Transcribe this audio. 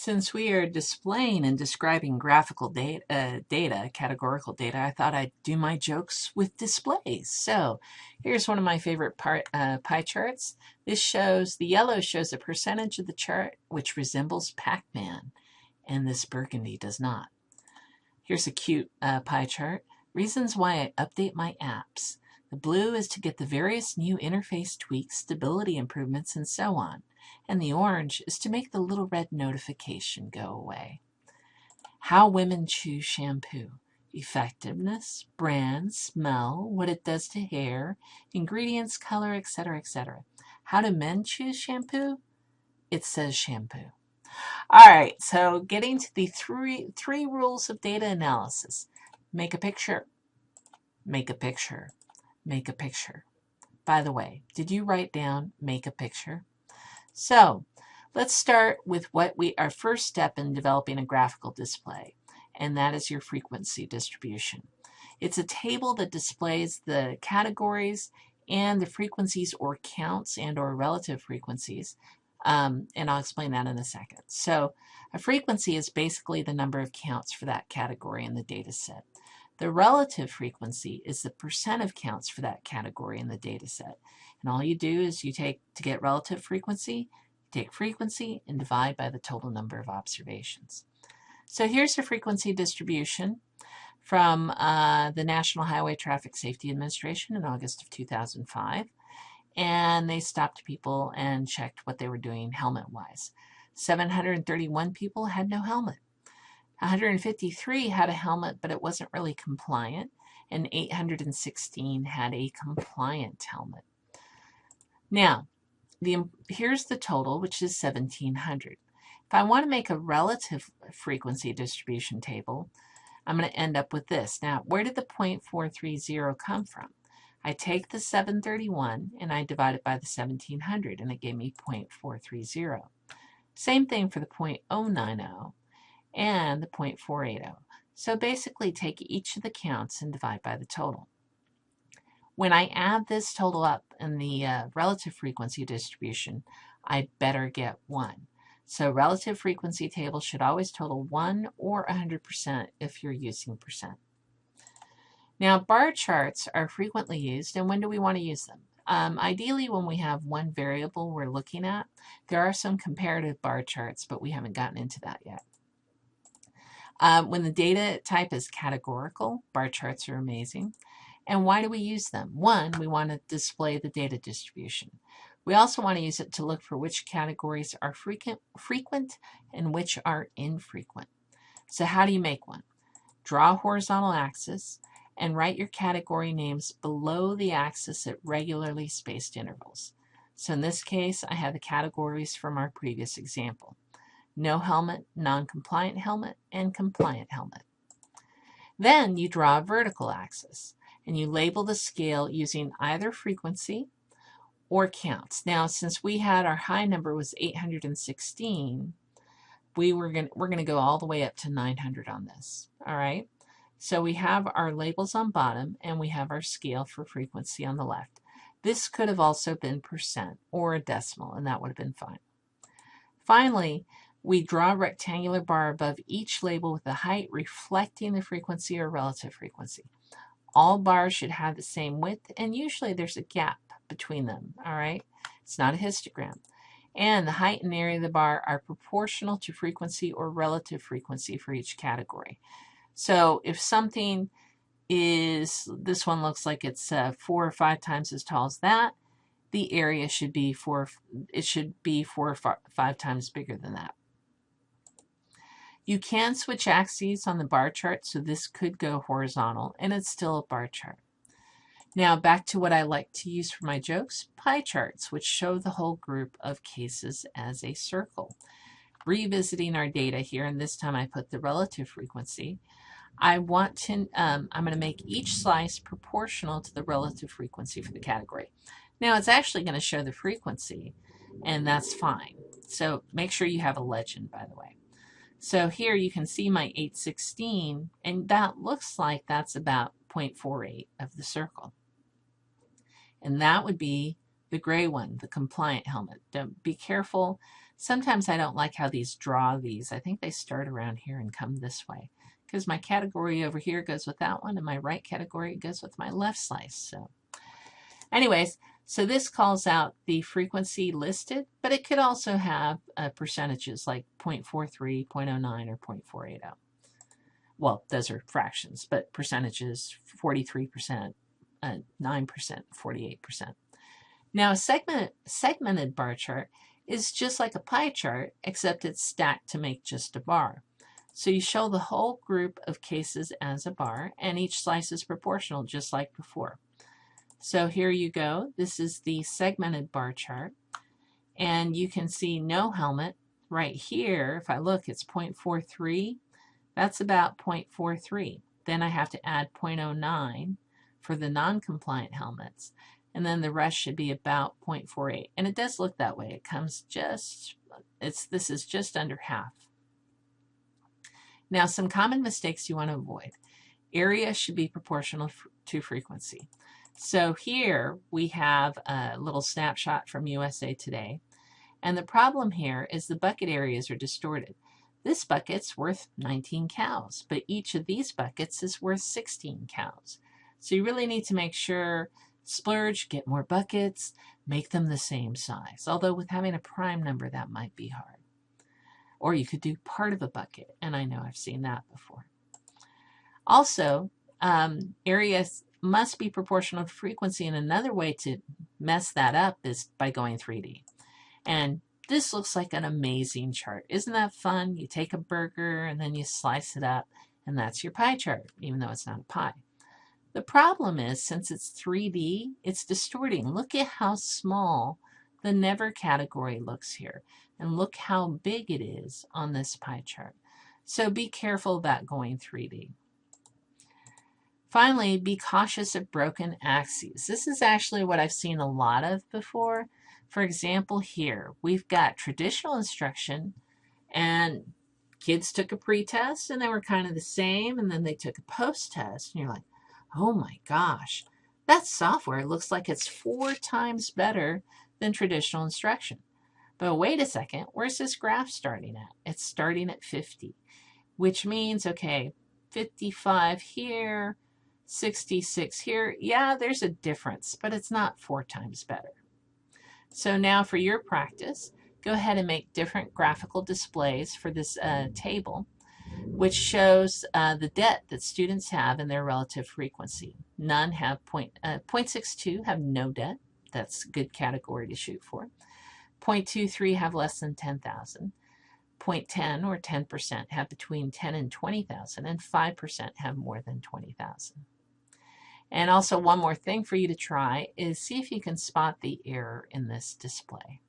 Since we are displaying and describing graphical categorical data, I thought I'd do my jokes with displays. So here's one of my favorite pie charts. The yellow shows a percentage of the chart which resembles Pac-Man, and this burgundy does not. Here's a cute pie chart. Reasons why I update my apps. The blue is to get the various new interface tweaks, stability improvements, and so on. And the orange is to make the little red notification go away. How women choose shampoo. Effectiveness, brand, smell, what it does to hair, ingredients, color, etc., etc. How do men choose shampoo? It says shampoo. All right, so getting to the three rules of data analysis. Make a picture, make a picture, make a picture. By the way, did you write down make a picture? So let's start with our first step in developing a graphical display, and that is your frequency distribution. It's a table that displays the categories and the frequencies or counts and or relative frequencies, and I'll explain that in a second. So a frequency is basically the number of counts for that category in the data set. The relative frequency is the percent of counts for that category in the data set. And all you do is to get relative frequency, take frequency and divide by the total number of observations. So here's the frequency distribution from the National Highway Traffic Safety Administration in August of 2005. And they stopped people and checked what they were doing helmet-wise. 731 people had no helmet. 153 had a helmet, but it wasn't really compliant, and 816 had a compliant helmet. Now, here's the total, which is 1,700. If I want to make a relative frequency distribution table, I'm going to end up with this. Now, where did the 0.430 come from? I take the 731 and I divide it by the 1,700, and it gave me 0.430. Same thing for the 0.090 and the 0.480. So basically take each of the counts and divide by the total. When I add this total up in the relative frequency distribution, I better get 1. So relative frequency table should always total 1 or 100% if you're using percent. Now, bar charts are frequently used, and when do we want to use them? Ideally, when we have one variable we're looking at. There are some comparative bar charts, but we haven't gotten into that yet. When the data type is categorical, bar charts are amazing. And why do we use them? One, we want to display the data distribution. We also want to use it to look for which categories are frequent and which are infrequent. So how do you make one? Draw a horizontal axis and write your category names below the axis at regularly spaced intervals. So in this case, I have the categories from our previous example. No helmet, non-compliant helmet, and compliant helmet. Then you draw a vertical axis, and you label the scale using either frequency or counts. Now, since we had our high number was 816, we're going to go all the way up to 900 on this. All right. So we have our labels on bottom, and we have our scale for frequency on the left. This could have also been percent or a decimal, and that would have been fine. Finally, we draw a rectangular bar above each label with the height reflecting the frequency or relative frequency. All bars should have the same width, and usually there's a gap between them, all right? It's not a histogram. And the height and area of the bar are proportional to frequency or relative frequency for each category. So if something is, this one looks like it's 4 or 5 times as tall as that, the area should be 4 or 5 times bigger than that. You can switch axes on the bar chart, so this could go horizontal, and it's still a bar chart. Now back to what I like to use for my jokes, pie charts, which show the whole group of cases as a circle. Revisiting our data here, and this time I put the relative frequency. I'm going to make each slice proportional to the relative frequency for the category. Now it's actually going to show the frequency, and that's fine. So make sure you have a legend, by the way. So here you can see my 816, and that looks like that's about 0.48 of the circle. And that would be the gray one, the compliant helmet. Don't be careful. Sometimes I don't like how these draw these. I think they start around here and come this way because my category over here goes with that one and my right category goes with my left slice. So anyways, so this calls out the frequency listed, but it could also have percentages like 0.43, 0.09, or 0.480. Well, those are fractions, but percentages, 43%, 9%, 48%. Now, a segmented bar chart is just like a pie chart, except it's stacked to make just a bar. So you show the whole group of cases as a bar, and each slice is proportional, just like before. So here you go. This is the segmented bar chart, and you can see no helmet right here. If I look, it's 0.43. That's about 0.43. Then I have to add 0.09 for the non-compliant helmets. And then the rest should be about 0.48. And it does look that way. It comes just, this is just under half. Now, some common mistakes you want to avoid. Area should be proportional to frequency. So here we have a little snapshot from USA Today. And the problem here is the bucket areas are distorted. This bucket's worth 19 cows, but each of these buckets is worth 16 cows. So you really need to make sure, splurge, get more buckets, make them the same size. Although with having a prime number, that might be hard. Or you could do part of a bucket, and I know I've seen that before. Also, areas must be proportional to frequency, and another way to mess that up is by going 3D. And this looks like an amazing chart. Isn't that fun? You take a burger and then you slice it up, and that's your pie chart, even though it's not a pie. The problem is, since it's 3D, it's distorting. Look at how small the never category looks here, and look how big it is on this pie chart. So be careful about going 3D. Finally, be cautious of broken axes. This is actually what I've seen a lot of before. For example, here we've got traditional instruction, and kids took a pre-test and they were kind of the same, and then they took a post-test, and you're like, oh my gosh, that software looks like it's 4 times better than traditional instruction. But wait a second, where's this graph starting at? It's starting at 50, which means, okay, 55 here, 66 here. Yeah, there's a difference, but it's not 4 times better. So now for your practice, go ahead and make different graphical displays for this table, which shows the debt that students have in their relative frequency. None have 0.62 have no debt. That's a good category to shoot for. 0.23 have less than 10,000. 0.10 or 10% have between 10 and 20,000, and 5% have more than 20,000. And also one more thing for you to try is see if you can spot the error in this display.